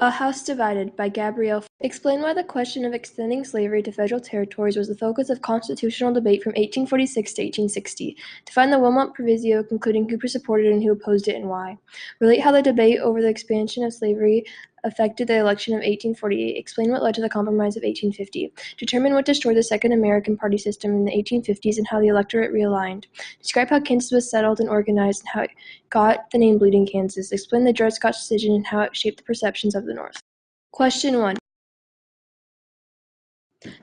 A House Divided by Gabrielle explained why the question of extending slavery to federal territories was the focus of constitutional debate from 1846 to 1860. Define the Wilmot Proviso, concluding who supported and who opposed it and why. Relate how the debate over the expansion of slavery affected the election of 1848. Explain what led to the Compromise of 1850. Determine what destroyed the Second American Party system in the 1850s and how the electorate realigned. Describe how Kansas was settled and organized and how it got the name Bleeding Kansas. Explain the Dred Scott decision and how it shaped the perceptions of the North. Question 1.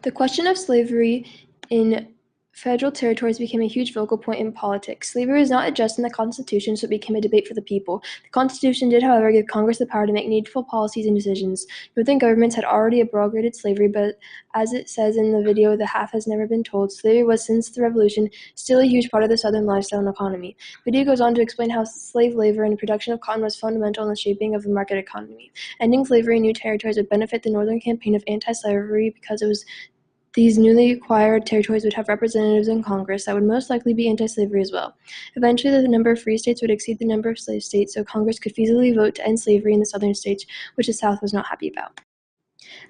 The question of slavery in federal territories became a huge focal point in politics. Slavery was not addressed in the Constitution, so it became a debate for the people. The Constitution did, however, give Congress the power to make needful policies and decisions. Northern governments had already abrogated slavery, but as it says in the video, The Half Has Never Been Told, slavery was, since the Revolution, still a huge part of the Southern lifestyle and economy. The video goes on to explain how slave labor and the production of cotton was fundamental in the shaping of the market economy. Ending slavery in new territories would benefit the Northern campaign of anti-slavery because these newly acquired territories would have representatives in Congress that would most likely be anti-slavery as well. Eventually, the number of free states would exceed the number of slave states, so Congress could feasibly vote to end slavery in the southern states, which the South was not happy about.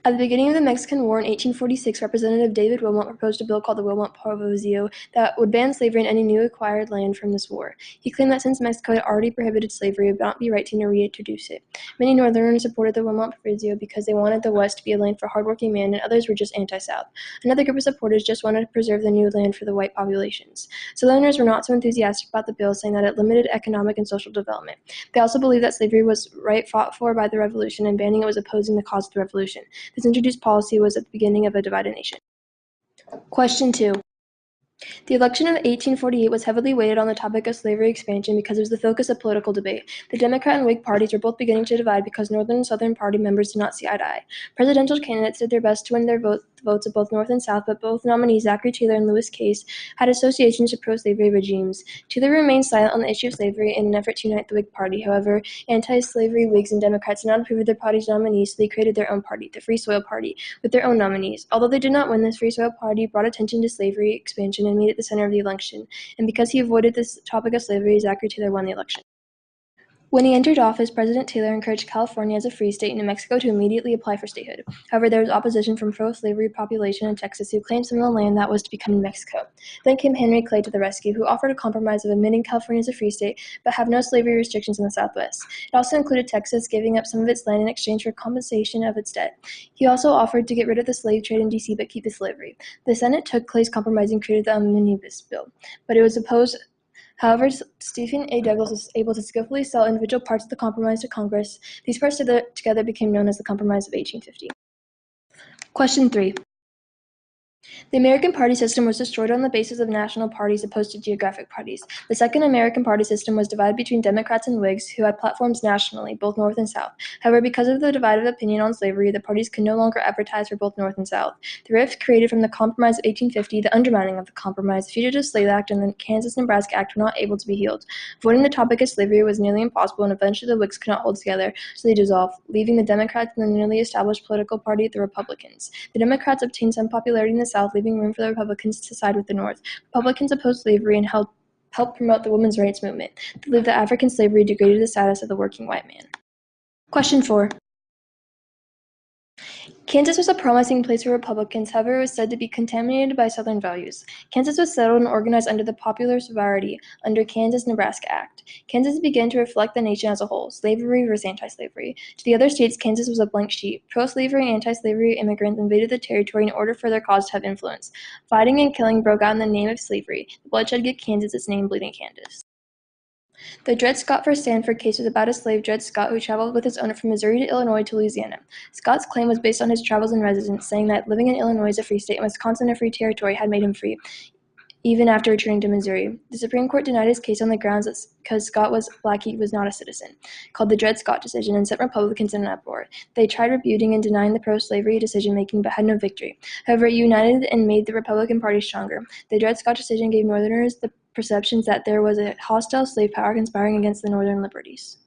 At the beginning of the Mexican War in 1846, Representative David Wilmot proposed a bill called the Wilmot Proviso that would ban slavery in any new acquired land from this war. He claimed that since Mexico had already prohibited slavery, it would not be right to reintroduce it. Many Northerners supported the Wilmot Proviso because they wanted the West to be a land for hardworking men, and others were just anti-South. Another group of supporters just wanted to preserve the new land for the white populations. Southerners were not so enthusiastic about the bill, saying that it limited economic and social development. They also believed that slavery was right fought for by the Revolution, and banning it was opposing the cause of the Revolution. This introduced policy was at the beginning of a divided nation. Question 2. The election of 1848 was heavily weighted on the topic of slavery expansion because it was the focus of political debate. The Democrat and Whig parties were both beginning to divide because Northern and Southern party members did not see eye to eye. Presidential candidates did their best to win the votes of both North and South, but both nominees, Zachary Taylor and Lewis Case, had associations to pro-slavery regimes. Taylor remained silent on the issue of slavery in an effort to unite the Whig Party. However, anti-slavery Whigs and Democrats did not approve of their party's nominees, so they created their own party, the Free Soil Party, with their own nominees. Although they did not win, this Free Soil Party brought attention to slavery expansion and made it the center of the election. And because he avoided this topic of slavery, Zachary Taylor won the election. When he entered office, President Taylor encouraged California as a free state and New Mexico to immediately apply for statehood. However, there was opposition from pro-slavery population in Texas who claimed some of the land that was to become New Mexico. Then came Henry Clay to the rescue, who offered a compromise of admitting California as a free state, but have no slavery restrictions in the Southwest. It also included Texas giving up some of its land in exchange for compensation of its debt. He also offered to get rid of the slave trade in D.C. but keep the slavery. The Senate took Clay's compromise and created the Omnibus Bill, but it was opposed. However, Stephen A. Douglas was able to skillfully sell individual parts of the compromise to Congress. These parts together became known as the Compromise of 1850. Question 3. The American party system was destroyed on the basis of national parties opposed to geographic parties. The Second American Party system was divided between Democrats and Whigs, who had platforms nationally, both North and South. However, because of the divided opinion on slavery, the parties could no longer advertise for both North and South. The rift created from the Compromise of 1850, the undermining of the Compromise, the Fugitive Slave Act, and the Kansas-Nebraska Act were not able to be healed. Avoiding the topic of slavery was nearly impossible, and eventually the Whigs could not hold together, so they dissolved, leaving the Democrats and the newly established political party, the Republicans. The Democrats obtained some popularity in the South, leaving room for the Republicans to side with the North. Republicans opposed slavery and helped promote the women's rights movement. They believed that African slavery degraded the status of the working white man. Question 4. Kansas was a promising place for Republicans, however it was said to be contaminated by Southern values. Kansas was settled and organized under the Popular Sovereignty under Kansas-Nebraska Act. Kansas began to reflect the nation as a whole, slavery versus anti-slavery. To the other states, Kansas was a blank sheet. Pro-slavery and anti-slavery immigrants invaded the territory in order for their cause to have influence. Fighting and killing broke out in the name of slavery. The bloodshed gave Kansas its name, Bleeding Kansas. The Dred Scott v. Sanford case was about a slave, Dred Scott, who traveled with his owner from Missouri to Illinois to Louisiana. Scott's claim was based on his travels and residence, saying that living in Illinois as a free state and Wisconsin a free territory had made him free, even after returning to Missouri. The Supreme Court denied his case on the grounds that because Scott was black, he was not a citizen, called the Dred Scott decision, and sent Republicans in an uproar. They tried rebuting and denying the pro-slavery decision-making, but had no victory. However, it united and made the Republican Party stronger. The Dred Scott decision gave Northerners the perceptions that there was a hostile slave power conspiring against the Northern liberties.